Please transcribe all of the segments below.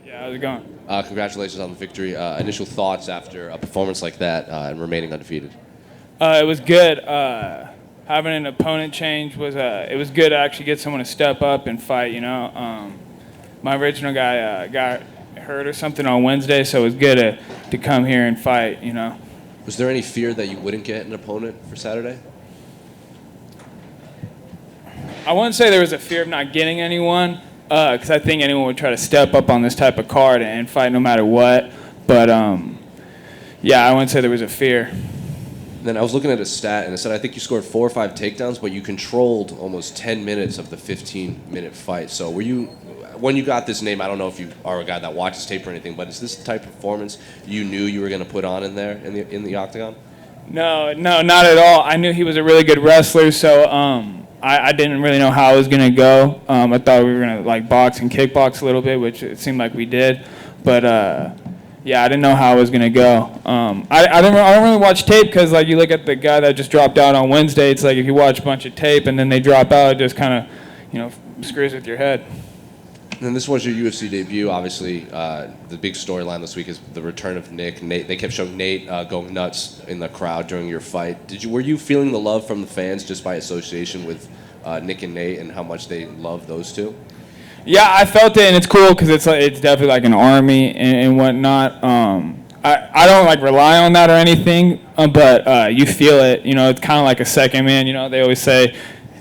Yeah, how's it going? Congratulations on the victory. Initial thoughts after a performance like that and remaining undefeated. It was good. Having an opponent change was it was good to actually get someone to step up and fight. My original guy got hurt or something on Wednesday, so it was good to come here and fight. Was there any fear that you wouldn't get an opponent for Saturday? I wouldn't say there was a fear of not getting anyone, because I think anyone would try to step up on this type of card and fight no matter what. But yeah, I wouldn't say there was a fear. Then I was looking at a stat, and it said I think you scored 4 or 5 takedowns, but you controlled almost 10 minutes of the 15-minute fight. So were you, when you got this name, I don't know if you are a guy that watches tape or anything, but is this the type of performance you knew you were going to put on in there in the octagon? No, not at all. I knew he was a really good wrestler, so I didn't really know how I was going to go. I thought we were going to box and kickbox a little bit, which it seemed like we did. But yeah, I didn't know how I was going to go. I don't really watch tape because you look at the guy that just dropped out on Wednesday. It's like if you watch a bunch of tape and then they drop out, it just kind of screws with your head. And this was your UFC debut. Obviously, the big storyline this week is the return of Nick. Nate, they kept showing Nate going nuts in the crowd during your fight. Were you feeling the love from the fans just by association with Nick and Nate and how much they love those two? Yeah, I felt it, and it's cool because it's definitely like an army and whatnot. I don't rely on that or anything, but you feel it. It's kind of like a second man. They always say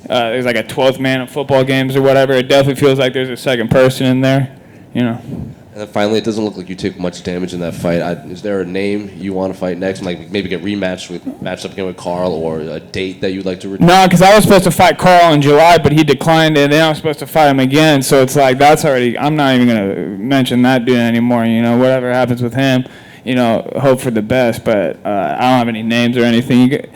there's like a 12th man in football games or whatever. It definitely feels like there's a second person in there. And then finally, it doesn't look like you took much damage in that fight. Is there a name you want to fight next? Maybe get matched up again with Carl, or a date that you'd like to return? No, because I was supposed to fight Carl in July, but he declined it, and then I was supposed to fight him again. So it's that's already. I'm not even gonna mention that dude anymore. Whatever happens with him, hope for the best. But I don't have any names or anything. You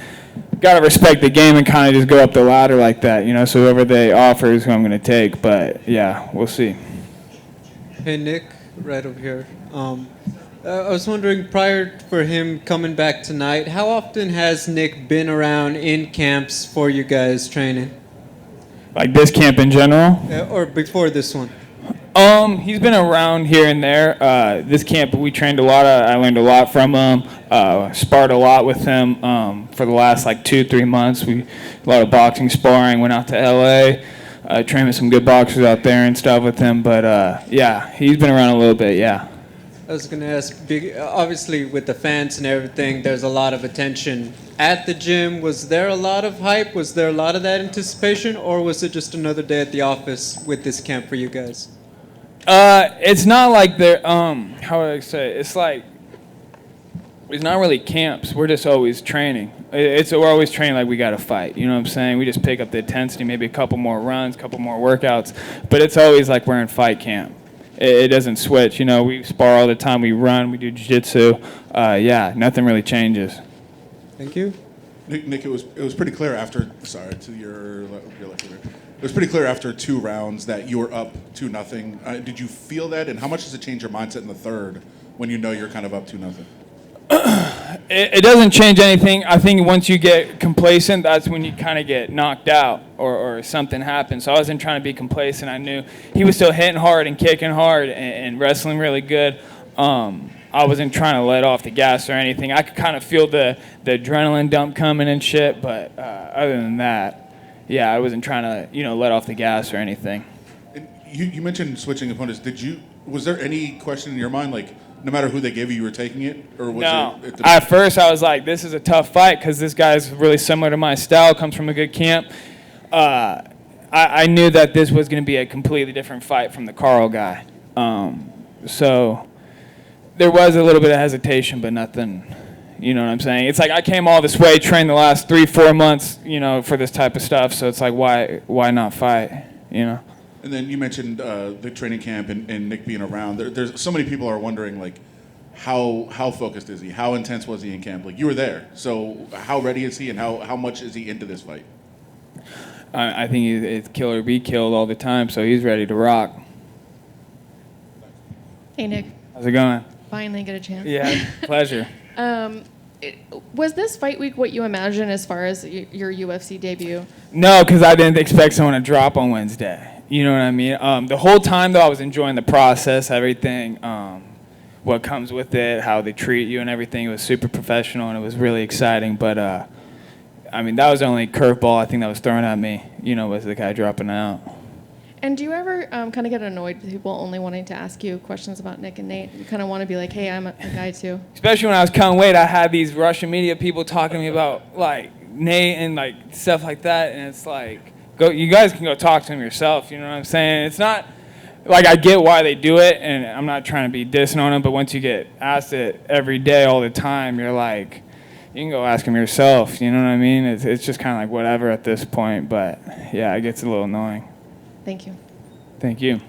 gotta respect the game and kind of just go up the ladder like that. So whoever they offer is who I'm gonna take. But yeah, we'll see. Hey Nick. Right over here. I was wondering, prior for him coming back tonight, how often has Nick been around in camps for you guys training? Like this camp in general? Or before this one? He's been around here and there. This camp we trained a lot. I learned a lot from him. Sparred a lot with him for the last 2-3 months. A lot of boxing sparring. Went out to LA. Trained with some good boxers out there and stuff with him, but yeah, he's been around a little bit, yeah. I was going to ask, obviously with the fans and everything, there's a lot of attention at the gym. Was there a lot of hype? Was there a lot of that anticipation, or was it just another day at the office with this camp for you guys? It's not like they're, how would I say, it's not really camps. We're just always training. We're always training like we got to fight. You know what I'm saying? We just pick up the intensity, maybe a couple more runs, a couple more workouts. But it's always like we're in fight camp. It doesn't switch. We spar all the time. We run. We do jiu-jitsu. Yeah, nothing really changes. Thank you. Nick, it was pretty clear after. Sorry, to your left here. It was pretty clear after 2 rounds that you were up 2-0. Did you feel that, and how much does it change your mindset in the third when you know you're kind of up 2-0? It doesn't change anything. I think once you get complacent, that's when you kind of get knocked out or something happens. So I wasn't trying to be complacent. I knew he was still hitting hard and kicking hard and wrestling really good. I wasn't trying to let off the gas or anything. I could kind of feel the adrenaline dump coming and shit, but other than that, yeah, I wasn't trying to let off the gas or anything. And you mentioned switching opponents. Was there any question in your mind no matter who they gave you were taking it? Or was no. At first, I was like, this is a tough fight because this guy's really similar to my style, comes from a good camp. I knew that this was going to be a completely different fight from the Carl guy. So there was a little bit of hesitation, but nothing, you know what I'm saying? It's I came all this way, trained the last 3-4 months, for this type of stuff. So it's why not fight, And then you mentioned the training camp and Nick being around. There's so many people are wondering how focused is he? How intense was he in camp? You were there, so how ready is he, and how much is he into this fight? I think it's kill or be killed all the time, so he's ready to rock. Hey Nick. How's it going? Finally get a chance. Yeah, pleasure. Was this fight week what you imagined as far as your UFC debut? No, because I didn't expect someone to drop on Wednesday. You know what I mean? The whole time, though, I was enjoying the process, everything, what comes with it, how they treat you and everything. It was super professional, and it was really exciting. But, I mean, that was the only curveball I think that was thrown at me, was the guy dropping out. And do you ever kind of get annoyed with people only wanting to ask you questions about Nick and Nate? You kind of want to be like, hey, I'm a guy too. Especially when I was cutting weight, I had these Russian media people talking to me about, like, Nate and, like, stuff like that. And it's like, you guys can go talk to him yourself, you know what I'm saying? It's not, like, I get why they do it, and I'm not trying to be dissing on them, but once you get asked it every day, all the time, you're like, you can go ask him yourself, you know what I mean? It's just kind of like whatever at this point, but, yeah, it gets a little annoying. Thank you. Thank you.